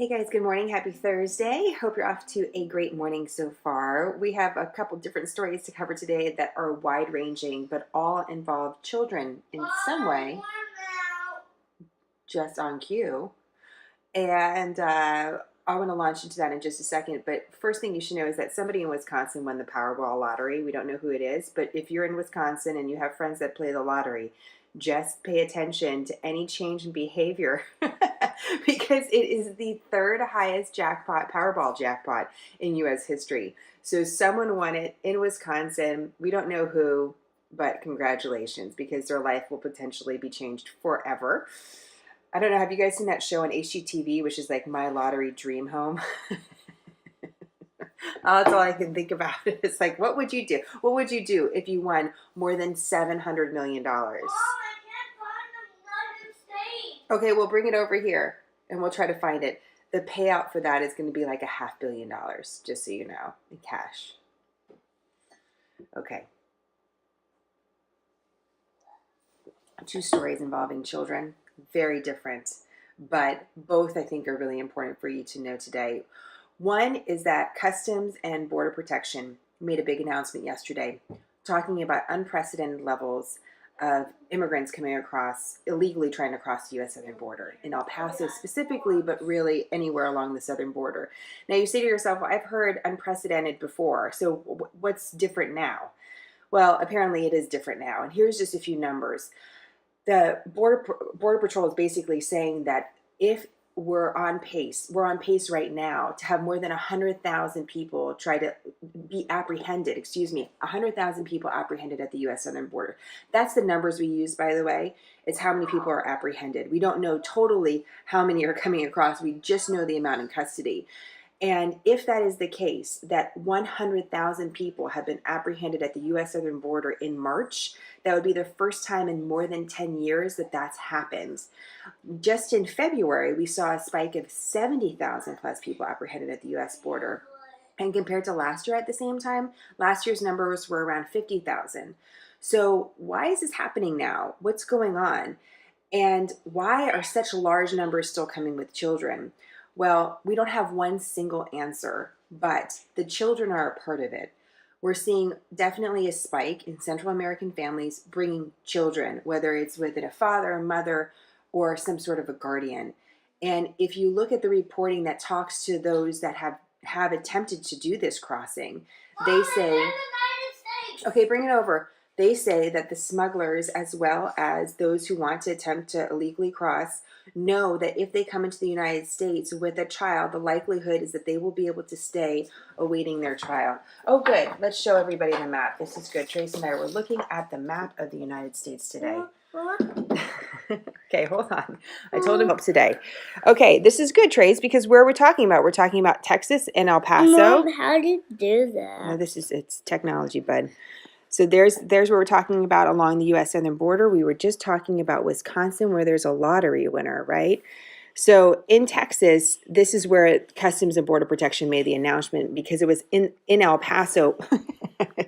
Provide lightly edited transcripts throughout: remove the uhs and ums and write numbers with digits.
Hey guys, good morning. Happy Thursday. Hope you're off to a great morning so far. We have a couple different stories to cover today that are wide-ranging, but all involve children in some way, just on cue. And I want to launch into that in just a second. But first thing you should know is that somebody in Wisconsin won the Powerball lottery. We don't know who it is, but if you're in Wisconsin and you have friends that play the lottery, just pay attention to any change in behavior because it is the third highest jackpot, Powerball jackpot in U.S. history. So someone won it in Wisconsin. We don't know who, but congratulations, because their life will potentially be changed forever. I don't know, have you guys seen that show on HGTV, which is like My Lottery Dream Home? That's all I can think about. It's like, what would you do? What would you do if you won more than $700 million? Mom, I can't find the United States. Okay, we'll bring it over here and we'll try to find it. The payout for that is going to be like $500 million, just so you know, in cash. Okay. Two stories involving children. Very different, but both I think are really important for you to know today. One is that Customs and Border Protection made a big announcement yesterday talking about unprecedented levels of immigrants coming across, illegally trying to cross the U.S. southern border, in El Paso specifically, but really anywhere along the southern border. Now you say to yourself, well, I've heard unprecedented before, so what's different now? Well, apparently it is different now, and here's just a few numbers. The Border Patrol is basically saying that if we're on pace right now to have more than 100,000 people try to be apprehended, 100,000 people apprehended at the U.S. southern border. That's the numbers we use, by the way. It's how many people are apprehended. We don't know totally how many are coming across. We just know the amount in custody. And if that is the case, that 100,000 people have been apprehended at the U.S. southern border in March, that would be the first time in more than 10 years that that's happened. Just in February, we saw a spike of 70,000 plus people apprehended at the U.S. border. And compared to last year at the same time, last year's numbers were around 50,000. So why is this happening now? What's going on? And why are such large numbers still coming with children? Well, we don't have one single answer, but the children are a part of it. We're seeing definitely a spike in Central American families bringing children, whether it's with a father, a mother, or some sort of a guardian. And if you look at the reporting that talks to those that have attempted to do this crossing, they say, okay, bring it over. They say that the smugglers, as well as those who want to attempt to illegally cross, know that if they come into the United States with a child, the likelihood is that they will be able to stay awaiting their trial. Oh, good. Let's show everybody the map. This is good. Trace and I were looking at the map of the United States today. Okay, hold on. I told him up today. Okay, this is good, Trace, because where we're talking about? We're talking about Texas and El Paso. Mom, how do you do that? No, it's technology, bud. So there's where we're talking about along the U.S. southern border. We were just talking about Wisconsin, where there's a lottery winner, right? So in Texas, this is where Customs and Border Protection made the announcement, because it was in El Paso.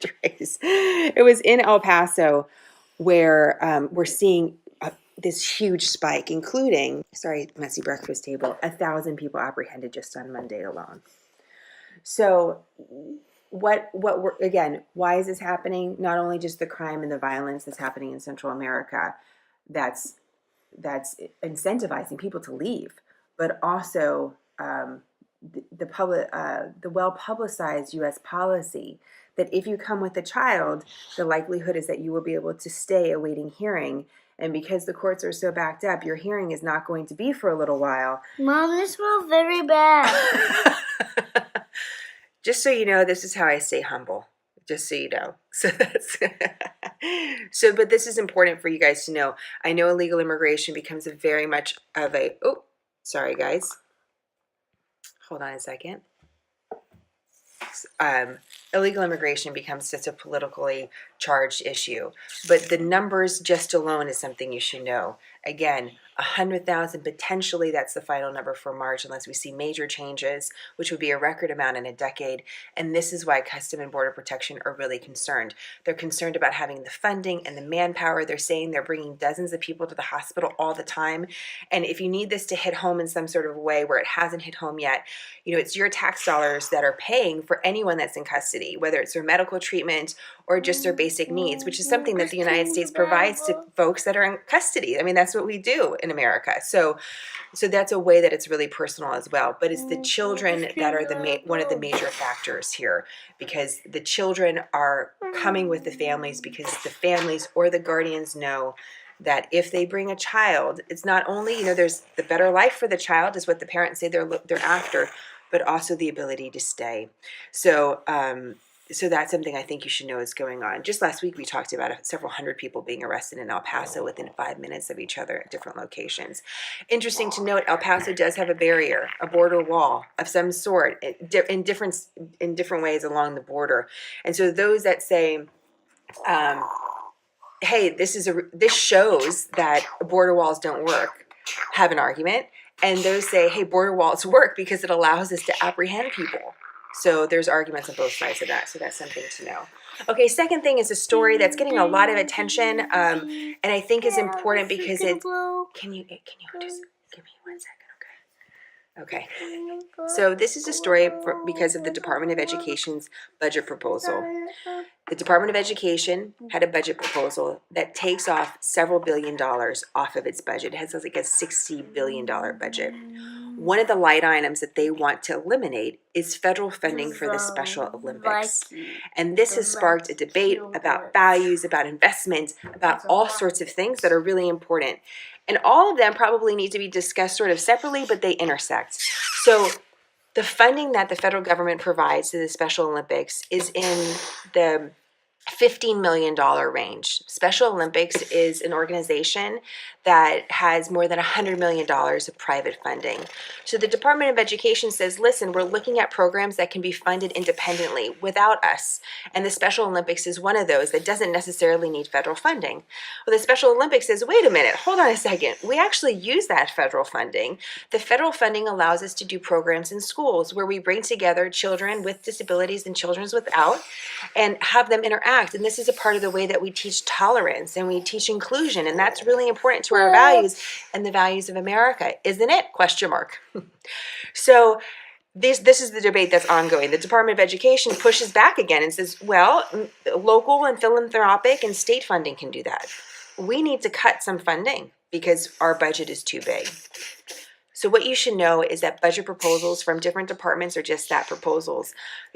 Trace. It was in El Paso where we're seeing this huge spike, including, sorry, messy breakfast table, 1,000 people apprehended just on Monday alone. So what we're, again, why is this happening? Not only just the crime and the violence that's happening in Central America that's incentivizing people to leave, but also the well-publicized U.S. policy that if you come with a child, the likelihood is that you will be able to stay awaiting hearing. And because the courts are so backed up, your hearing is not going to be for a little while. Mom, this smells very bad. Just so you know, this is how I stay humble. Just so you know. But this is important for you guys to know. I know illegal immigration becomes very much of a, oh, sorry guys. Hold on a second. illegal immigration becomes such a politically charged issue. But the numbers just alone is something you should know. Again, 100,000, potentially that's the final number for March unless we see major changes, which would be a record amount in a decade. And this is why Custom and Border Protection are really concerned. They're concerned about having the funding and the manpower. They're saying they're bringing dozens of people to the hospital all the time. And if you need this to hit home in some sort of way where it hasn't hit home yet, it's your tax dollars that are paying for anyone that's in custody, whether it's their medical treatment or just their basic needs, which is something that the United States provides to folks that are in custody. I mean, that's what we do in America. So that's a way that it's really personal as well. But it's the children that are one of the major factors here, because the children are coming with the families because the families or the guardians know that if they bring a child, it's not only, there's the better life for the child is what the parents say they're after, but also the ability to stay. So that's something I think you should know is going on. Just last week, we talked about several hundred people being arrested in El Paso within 5 minutes of each other at different locations. Interesting to note, El Paso does have a barrier, a border wall of some sort in different ways along the border. And so those that say, hey, this shows that border walls don't work, have an argument. And those say, hey, border walls work because it allows us to apprehend people. So there's arguments on both sides of that. So that's something to know. Okay, second thing is a story that's getting a lot of attention, and I think is important because it's. Can you just give me 1 second? Okay. So this is a story because of the Department of Education's budget proposal. The Department of Education had a budget proposal that takes off several $1 billion off of its budget. It has like a $60 billion budget. One of the light items that they want to eliminate is federal funding for the Special Olympics. And this has sparked a debate about values, about investment, about all sorts of things that are really important. And all of them probably need to be discussed sort of separately, but they intersect. So the funding that the federal government provides to the Special Olympics is in the $15 million range. Special Olympics is an organization that has more than $100 million of private funding. So the Department of Education says, listen, we're looking at programs that can be funded independently without us. And the Special Olympics is one of those that doesn't necessarily need federal funding. Well, the Special Olympics says, wait a minute, hold on a second. We actually use that federal funding. The federal funding allows us to do programs in schools where we bring together children with disabilities and children without and have them interact. And this is a part of the way that we teach tolerance and we teach inclusion. And that's really important to our values and the values of America, isn't it? Question mark. So this is the debate that's ongoing. The Department of Education pushes back again and says, well, local and philanthropic and state funding can do that. We need to cut some funding because our budget is too big. So what you should know is that budget proposals from different departments are just that, proposals.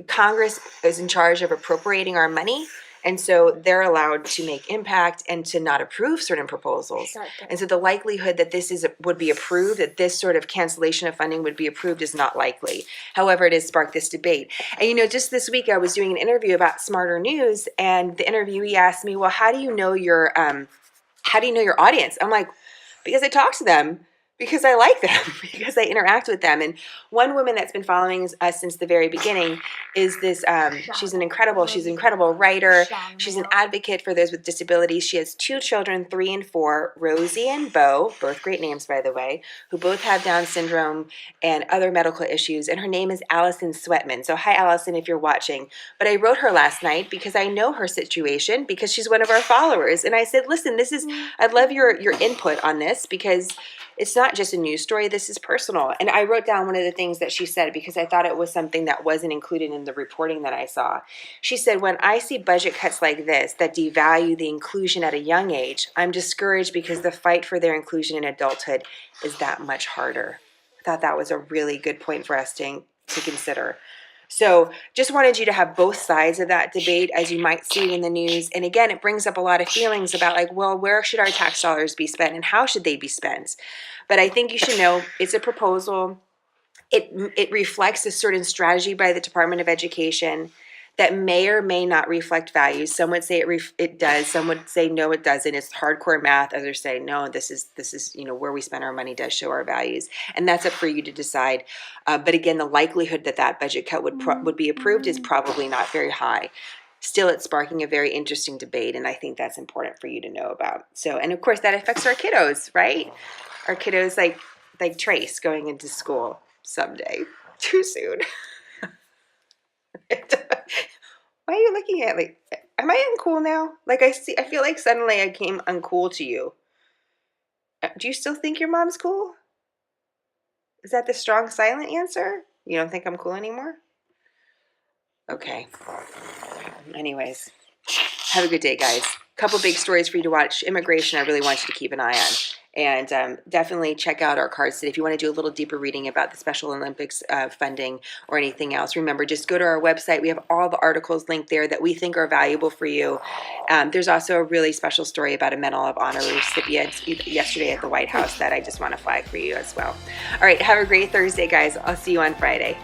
Congress is in charge of appropriating our money, and so they're allowed to make impact and to not approve certain proposals. And so the likelihood that would be approved, that this sort of cancellation of funding would be approved, is not likely. However, it has sparked this debate. And just this week I was doing an interview about SmartHER News, and the interviewee asked me, well, how do you know your audience? I'm like, because I talk to them. Because I like them, because I interact with them. And one woman that's been following us since the very beginning is this, she's an incredible writer. She's an advocate for those with disabilities. She has 2 children, 3 and 4, Rosie and Bo, both great names, by the way, who both have Down syndrome and other medical issues. And her name is Allison Sweatman. So hi, Allison, if you're watching. But I wrote her last night because I know her situation, because she's one of our followers. And I said, listen, I'd love your input on this, because it's not just a news story, this is personal. And I wrote down one of the things that she said because I thought it was something that wasn't included in the reporting that I saw. She said, when I see budget cuts like this that devalue the inclusion at a young age, I'm discouraged because the fight for their inclusion in adulthood is that much harder. I thought that was a really good point for us to consider. So just wanted you to have both sides of that debate, as you might see in the news. And again, it brings up a lot of feelings about like, well, where should our tax dollars be spent and how should they be spent? But I think you should know it's a proposal. It reflects a certain strategy by the Department of Education that may or may not reflect values. Some would say it does. Some would say no, it doesn't. It's hardcore math. Others say no, this is where we spend our money does show our values, and that's up for you to decide. But again, the likelihood that that budget cut would be approved is probably not very high. Still, it's sparking a very interesting debate, and I think that's important for you to know about. So, and of course, that affects our kiddos, right? Our kiddos, like Trace, going into school someday. Too soon. Why are you looking at me? Am I uncool now? Like I feel like suddenly I came uncool to you. Do you still think your mom's cool? Is that the strong silent answer? You don't think I'm cool anymore? Okay. Anyways, have a good day, guys. Couple big stories for you to watch. Immigration, I really want you to keep an eye on. And definitely check out our cards today if you want to do a little deeper reading about the Special Olympics funding or anything else. Remember, just go to our website. We have all the articles linked there that we think are valuable for you. There's also a really special story about a Medal of Honor recipient yesterday at the White House that I just want to flag for you as well. All right, have a great Thursday, guys. I'll see you on Friday.